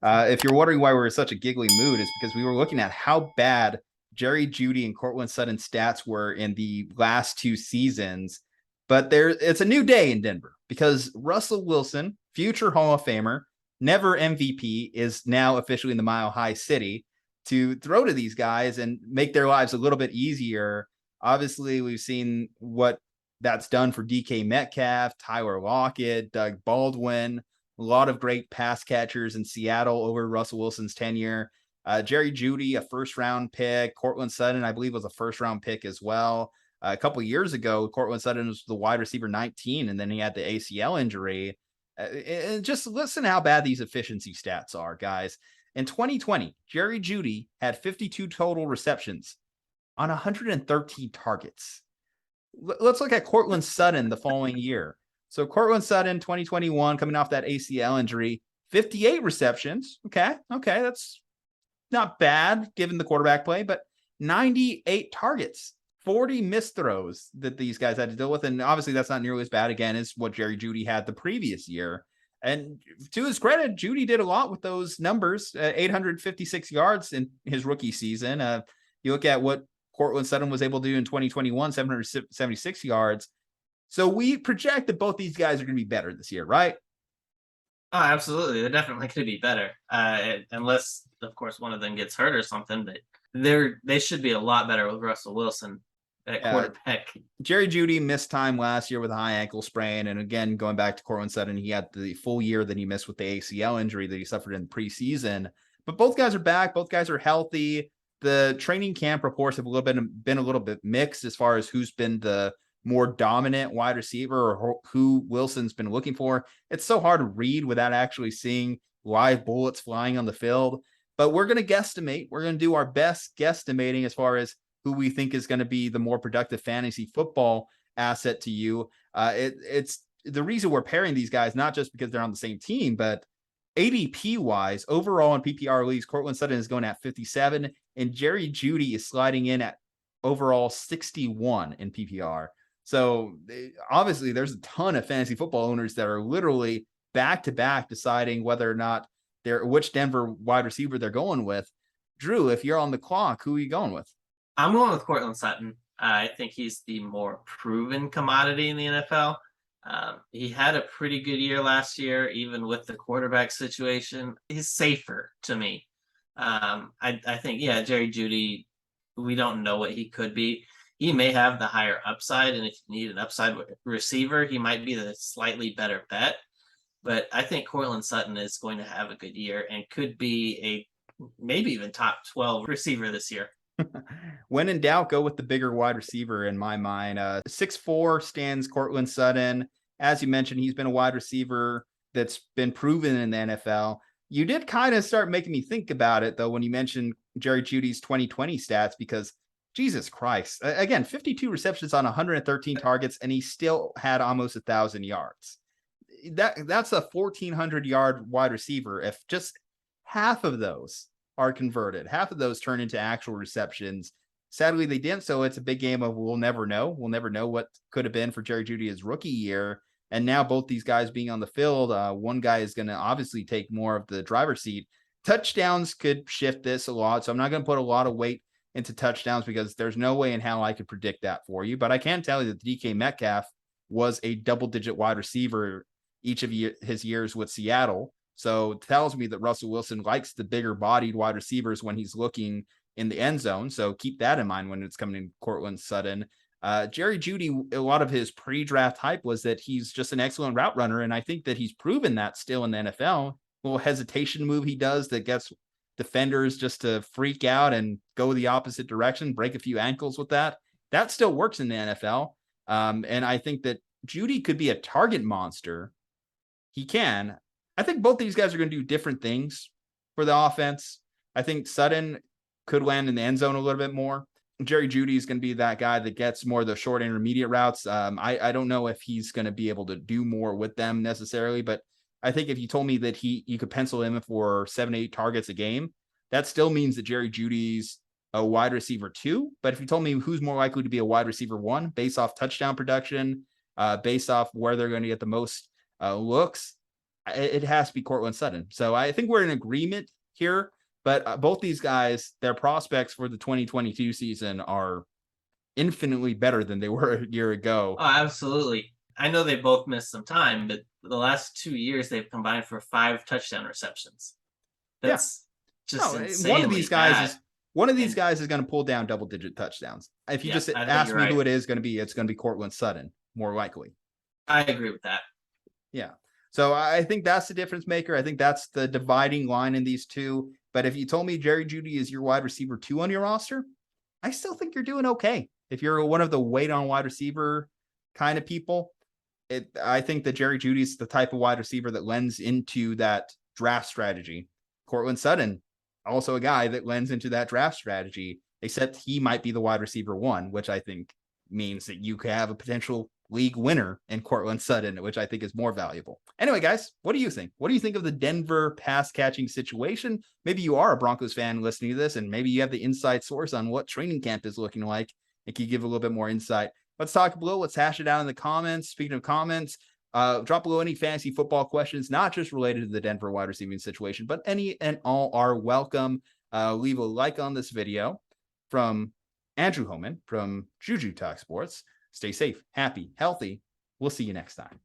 If you're wondering why we're in such a giggly mood, it's because we were looking at how bad Jerry Jeudy and Courtland Sutton stats were in the last two seasons. But it's a new day in Denver because Russell Wilson, future Hall of Famer, never MVP, is now officially in the Mile High City to throw to these guys and make their lives a little bit easier. Obviously, we've seen what that's done for DK Metcalf, Tyler Lockett, Doug Baldwin, a lot of great pass catchers in Seattle over Russell Wilson's tenure. Jerry Jeudy, a first round pick. Courtland Sutton, I believe, was a first round pick as well. A couple of years ago, Courtland Sutton was the wide receiver 19, and then he had the ACL injury. And just listen to how bad these efficiency stats are, guys. In 2020, Jerry Jeudy had 52 total receptions on 113 targets. Let's look at Courtland Sutton the following year. So Courtland Sutton, 2021, coming off that ACL injury, 58 receptions. Okay, that's not bad given the quarterback play, but 98 targets, 40 missed throws that these guys had to deal with. And obviously that's not nearly as bad, again, as what Jerry Jeudy had the previous year. And to his credit, Jeudy did a lot with those numbers, 856 yards in his rookie season. You look at what Courtland Sutton was able to do in 2021, 776 yards. So we project that both these guys are going to be better this year, right? Oh, absolutely. They're definitely going to be better, unless, of course, one of them gets hurt or something. But they should be a lot better with Russell Wilson at quarterback. Jerry Jeudy missed time last year with a high ankle sprain, and again, going back to Courtland Sutton, he had the full year that he missed with the ACL injury that he suffered in preseason. But both guys are back. Both guys are healthy. The training camp reports have been a little bit mixed as far as who's been the more dominant wide receiver or who Wilson's been looking for. It's so hard to read without actually seeing live bullets flying on the field. But we're going to guesstimate. We're going to do our best guesstimating as far as who we think is going to be the more productive fantasy football asset to you. It's the reason we're pairing these guys, not just because they're on the same team, but ADP wise, overall in PPR leagues, Courtland Sutton is going at 57, and Jerry Jeudy is sliding in at overall 61 in PPR. So obviously, there's a ton of fantasy football owners that are literally back to back deciding whether or not which Denver wide receiver they're going with. Drew, if you're on the clock, who are you going with? I'm going with Courtland Sutton. I think he's the more proven commodity in the NFL. He had a pretty good year last year, even with the quarterback situation. He's safer to me. I think, yeah, Jerry Jeudy, we don't know what he could be. He may have the higher upside, and if you need an upside receiver, he might be the slightly better bet. But I think Courtland Sutton is going to have a good year and could be a maybe even top 12 receiver this year. When in doubt, go with the bigger wide receiver in my mind. 6'4" stands Courtland Sutton. As you mentioned, he's been a wide receiver that's been proven in the NFL. You did kind of start making me think about it, though, when you mentioned Jerry Jeudy's 2020 stats, because Jesus Christ. Again, 52 receptions on 113 targets, and he still had almost 1,000 yards. That's a 1,400-yard wide receiver. If just half of those are converted, half of those turn into actual receptions. Sadly, they didn't, so it's a big game of we'll never know. We'll never know what could have been for Jerry Jeudy his rookie year. And now both these guys being on the field, one guy is going to obviously take more of the driver's seat. Touchdowns could shift this a lot, so I'm not going to put a lot of weight into touchdowns because there's no way in hell I could predict that for you. But I can tell you that DK Metcalf was a double-digit wide receiver each of his years with Seattle. So it tells me that Russell Wilson likes the bigger bodied wide receivers when he's looking in the end zone. So keep that in mind when it's coming in Courtland Sutton. Jerry Jeudy, a lot of his pre-draft hype was that he's just an excellent route runner. And I think that he's proven that still in the NFL. A little hesitation move he does that gets defenders just to freak out and go the opposite direction, break a few ankles with that. That still works in the NFL. And I think that Jeudy could be a target monster. He can. I think both these guys are going to do different things for the offense. I think Sutton could land in the end zone a little bit more. Jerry Jeudy is going to be that guy that gets more of the short intermediate routes. I don't know if he's going to be able to do more with them necessarily, but I think if you told me that you could pencil him for 7-8 targets a game, that still means that Jerry Jeudy's a wide receiver 2. But if you told me who's more likely to be a wide receiver 1 based off touchdown production, based off where they're going to get the most looks, it has to be Courtland Sutton. So I think we're in agreement here. But both these guys, their prospects for the 2022 season are infinitely better than they were a year ago. Oh, absolutely. I know they both missed some time, but the last 2 years they've combined for 5 touchdown receptions. That's just insanely one of these guys bad. is one of these guys is going to pull down double-digit touchdowns. If you just ask me who it is going to be, it's going to be Courtland Sutton, more likely. I agree with that. Yeah. So I think that's the difference maker. I think that's the dividing line in these two. But if you told me Jerry Jeudy is your wide receiver 2 on your roster, I still think you're doing okay. If you're one of the wait on wide receiver kind of people, I think that Jerry Jeudy is the type of wide receiver that lends into that draft strategy. Courtland Sutton, also a guy that lends into that draft strategy, except he might be the wide receiver 1, which I think means that you could have a potential league winner in Courtland Sutton, which I think is more valuable. Anyway, guys, what do you think? What do you think of the Denver pass catching situation? Maybe you are a Broncos fan listening to this, and maybe you have the inside source on what training camp is looking like. And can you give a little bit more insight? Let's talk below. Let's hash it out in the comments. Speaking of comments, drop below any fantasy football questions, not just related to the Denver wide receiving situation, but any and all are welcome. Leave a like on this video. From Andrew Hohman from Ju-Ju Talk Sports. Stay safe, happy, healthy. We'll see you next time.